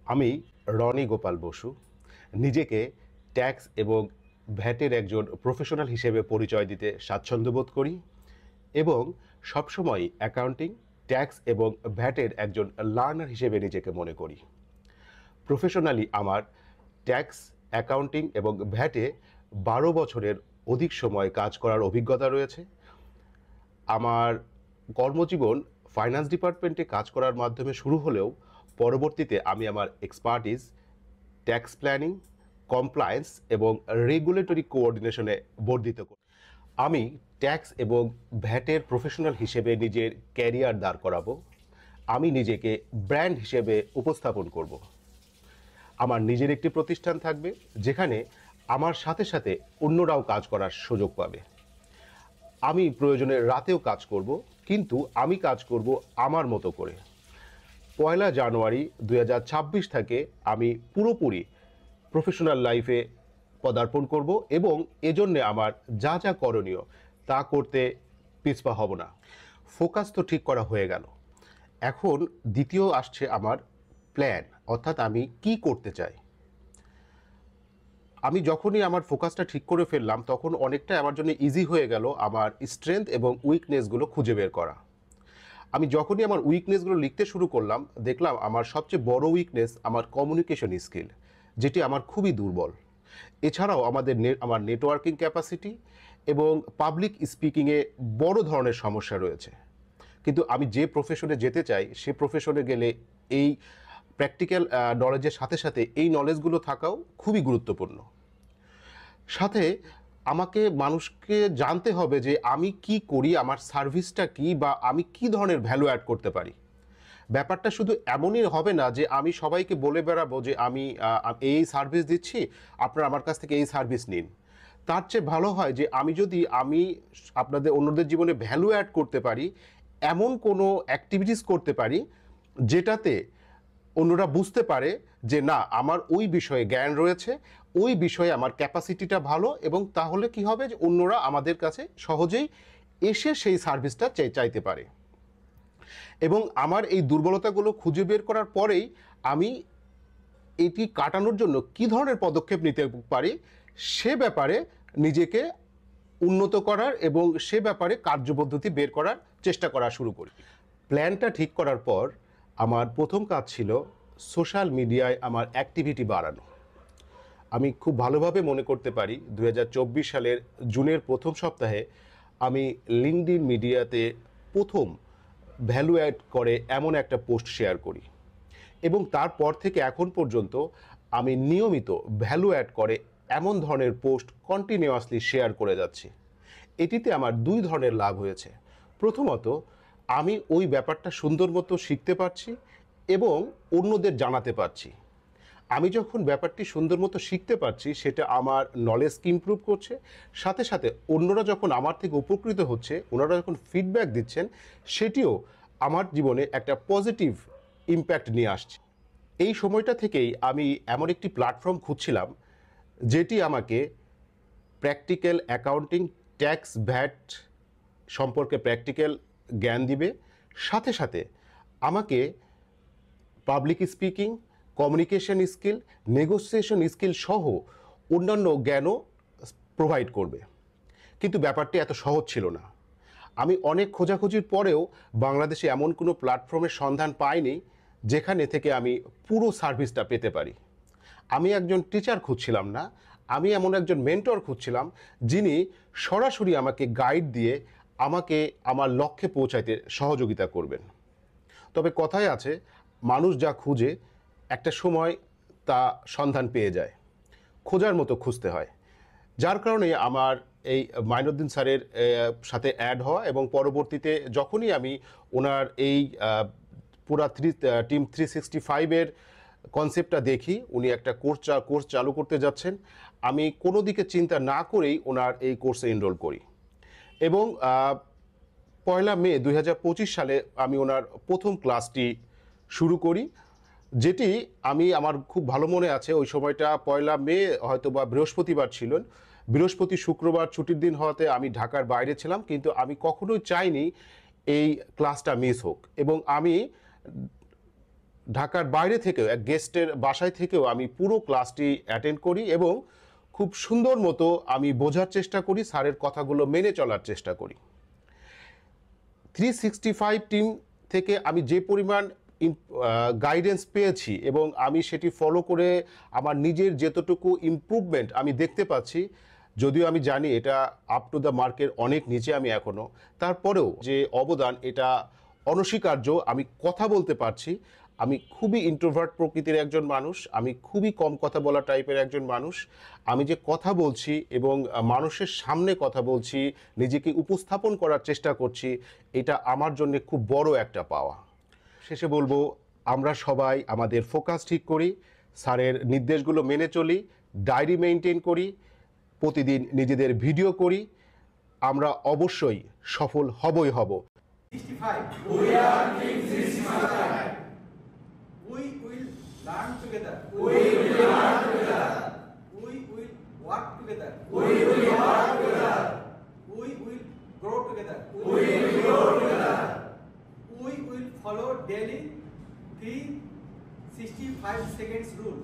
আমি রনি গোপাল বসু নিজেকে ট্যাক্স এবং ভ্যাটের একজন প্রফেশনাল হিসেবে পরিচয় দিতে স্বাচ্ছন্দ্য বোধ করি এবং সবসময় অ্যাকাউন্টিং, ট্যাক্স এবং ভ্যাটের একজন লার্নার হিসেবে নিজেকে মনে করি। প্রফেশনালি আমার ট্যাক্স, অ্যাকাউন্টিং এবং ভ্যাটে 12 বছরের অধিক সময় কাজ করার অভিজ্ঞতা রয়েছে। আমার কর্মজীবন ফাইন্যান্স ডিপার্টমেন্টে কাজ করার মাধ্যমে শুরু হলেও পরবর্তীতে আমি আমার এক্সপার্টিস ট্যাক্স প্ল্যানিং, কমপ্লায়েন্স এবং রেগুলেটরি কোঅর্ডিনেশনে বর্ধিত করি। আমি ট্যাক্স এবং ভ্যাটের প্রফেশনাল হিসেবে নিজের ক্যারিয়ার দাঁড় করাবো। আমি নিজেকে ব্র্যান্ড হিসেবে উপস্থাপন করব। আমার নিজের একটি প্রতিষ্ঠান থাকবে যেখানে আমার সাথে সাথে অন্যরাও কাজ করার সুযোগ পাবে। আমি প্রয়োজনে রাতেও কাজ করব, কিন্তু আমি কাজ করব আমার মতো করে। 1 জানুয়ারি 2026 থেকে আমি পুরোপুরি প্রফেশনাল লাইফে পদার্পণ করব এবং এজন্যে আমার যা যা করণীয় তা করতে পিছপা হব না। ফোকাস তো ঠিক করা হয়ে গেল, এখন দ্বিতীয় আসছে আমার প্ল্যান, অর্থাৎ আমি কি করতে চাই। আমি যখনই আমার ফোকাসটা ঠিক করে ফেললাম তখন অনেকটা আমার জন্য ইজি হয়ে গেল আমার স্ট্রেংথ এবং উইকনেসগুলো খুঁজে বের করা। আমি যখনই আমার উইকনেসগুলো লিখতে শুরু করলাম দেখলাম আমার সবচেয়ে বড় উইকনেস আমার কমিউনিকেশন স্কিল, যেটি আমার খুবই দুর্বল। এছাড়াও আমার নেটওয়ার্কিং ক্যাপাসিটি এবং পাবলিক স্পিকিংয়ে বড় ধরনের সমস্যা রয়েছে। কিন্তু আমি যে প্রফেশনে যেতে চাই সে প্রফেশনে গেলে এই প্র্যাকটিক্যাল নলেজের সাথে সাথে এই নলেজগুলো থাকাও খুবই গুরুত্বপূর্ণ। সাথে আমাকে মানুষকে জানতে হবে যে আমি কি করি, আমার সার্ভিসটা কি, বা আমি কি ধরনের ভ্যালু অ্যাড করতে পারি। ব্যাপারটা শুধু এমনই হবে না যে আমি সবাইকে বলে বেড়াবো যে আমি এই সার্ভিস দিচ্ছি, আপনারা আমার কাছ থেকে এই সার্ভিস নিন। তার চেয়ে ভালো হয় যে আমি অন্যদের জীবনে ভ্যালু অ্যাড করতে পারি, এমন কোনো অ্যাক্টিভিটিস করতে পারি যেটাতে অন্যরা বুঝতে পারে যে না, আমার ওই বিষয়ে জ্ঞান রয়েছে, ওই বিষয়ে আমার ক্যাপাসিটিটা ভালো, এবং তাহলে কি হবে যে অন্যরা আমাদের কাছে সহজেই এসে সেই সার্ভিসটা চাইতে পারে। এবং আমার এই দুর্বলতাগুলো খুঁজে বের করার পরেই আমি এটি কাটানোর জন্য কী ধরনের পদক্ষেপ নিতে পারি সে ব্যাপারে নিজেকে উন্নত করার এবং সে ব্যাপারে কার্যপদ্ধতি বের করার চেষ্টা করা শুরু করি। প্ল্যানটা ঠিক করার পর আমার প্রথম কাজ ছিল সোশ্যাল মিডিয়ায় আমার অ্যাক্টিভিটি বাড়ানো। আমি খুব ভালোভাবে মনে করতে পারি 2024 সালের জুনের প্রথম সপ্তাহে আমি লিঙ্কডইন মিডিয়াতে প্রথম ভ্যালু অ্যাড করে এমন একটা পোস্ট শেয়ার করি, এবং তারপর থেকে এখন পর্যন্ত আমি নিয়মিত ভ্যালু অ্যাড করে এমন ধরনের পোস্ট কন্টিনিউয়াসলি শেয়ার করে যাচ্ছি। এটিতে আমার 2 ধরনের লাভ হয়েছে। প্রথমত, আমি ওই ব্যাপারটা সুন্দর মতো শিখতে পারছি এবং অন্যদের জানাতে পারছি। আমি যখন ব্যাপারটি সুন্দর মতো শিখতে পারছি সেটা আমার নলেজকে ইমপ্রুভ করছে, সাথে সাথে অন্যরা যখন আমার থেকে উপকৃত হচ্ছে, ওনারা যখন ফিডব্যাক দিচ্ছেন, সেটিও আমার জীবনে একটা পজিটিভ ইম্প্যাক্ট নিয়ে আসছে। এই সময়টা থেকেই আমি এমন একটি প্ল্যাটফর্ম খুঁজছিলাম যেটি আমাকে প্র্যাকটিক্যাল অ্যাকাউন্টিং, ট্যাক্স, ভ্যাট সম্পর্কে প্র্যাকটিক্যাল জ্ঞান দিবে, সাথে সাথে আমাকে public speaking, communication skill, negotiation skill সহ অন্যান্য জ্ঞানও প্রোভাইড করবে। কিন্তু ব্যাপারটি এত সহজ ছিল না। আমি অনেক খোঁজাখুঁজির পরেও বাংলাদেশে এমন কোনো প্ল্যাটফর্মের সন্ধান পাইনি যেখানে থেকে আমি পুরো সার্ভিসটা পেতে পারি। আমি একজন টিচার খুঁজছিলাম না, আমি এমন একজন মেন্টর খুঁজছিলাম যিনি সরাসরি আমাকে গাইড দিয়ে আমাকে আমার লক্ষ্যে পৌঁছাইতে সহযোগিতা করবেন। তবে কথায় আছে, মানুষ যা খুঁজে একটা সময় তা সন্ধান পেয়ে যায়, খোঁজার মতো খুঁজতে হয়। যার কারণে আমার এই মাইনুদ্দিন স্যারের সাথে অ্যাড হওয়া, এবং পরবর্তীতে যখনই আমি ওনার এই পুরা টিম 365-এর কনসেপ্টটা দেখি, উনি একটা কোর্স চালু করতে যাচ্ছেন, আমি কোনো দিকে চিন্তা না করেই ওনার এই কোর্সে এনরোল করি। এবং 1 মে 2025 সালে আমি ওনার প্রথম ক্লাসটি শুরু করি, যেটি আমার খুব ভালো মনে আছে। ওই সময়টা 1 মে হয়তো বা বৃহস্পতিবার ছিল, বৃহস্পতি শুক্রবার ছুটির দিন হওয়াতে আমি ঢাকার বাইরে ছিলাম, কিন্তু আমি কখনোই চাইনি এই ক্লাসটা মিস হোক। এবং আমি ঢাকার বাইরে থেকেও এক গেস্টের বাসায় থেকেও আমি পুরো ক্লাসটি অ্যাটেন্ড করি এবং খুব সুন্দর মতো আমি বোঝার চেষ্টা করি, স্যারের কথাগুলো মেনে চলার চেষ্টা করি। 365 টিম থেকে আমি যে পরিমাণ গাইডেন্স পেয়েছি এবং আমি সেটি ফলো করে আমার নিজের যতটুকু ইমপ্রুভমেন্ট আমি দেখতে পাচ্ছি, যদিও আমি জানি এটা আপ টু দ্য মার্কের অনেক নিচে আমি এখনও, তারপরেও যে অবদান এটা অনস্বীকার্য। আমি কথা বলতে পারছি, আমি খুবই ইন্ট্রোভার্ট প্রকৃতির একজন মানুষ, আমি খুবই কম কথা বলা টাইপের একজন মানুষ। আমি যে কথা বলছি এবং মানুষের সামনে কথা বলছি, নিজেকে উপস্থাপন করার চেষ্টা করছি, এটা আমার জন্য খুব বড় একটা পাওয়া। শেষে বলবো, আমরা সবাই আমাদের ফোকাস ঠিক করি, স্যারের নির্দেশগুলো মেনে চলি, ডায়েরি মেনটেন করি, প্রতিদিন নিজেদের ভিডিও করি, আমরা অবশ্যই সফল হবই হব। 65. We are Team 65. We will learn together. We will learn together. We will work together. We will work together. We will grow together. We will grow together. We will follow daily 365 seconds rule.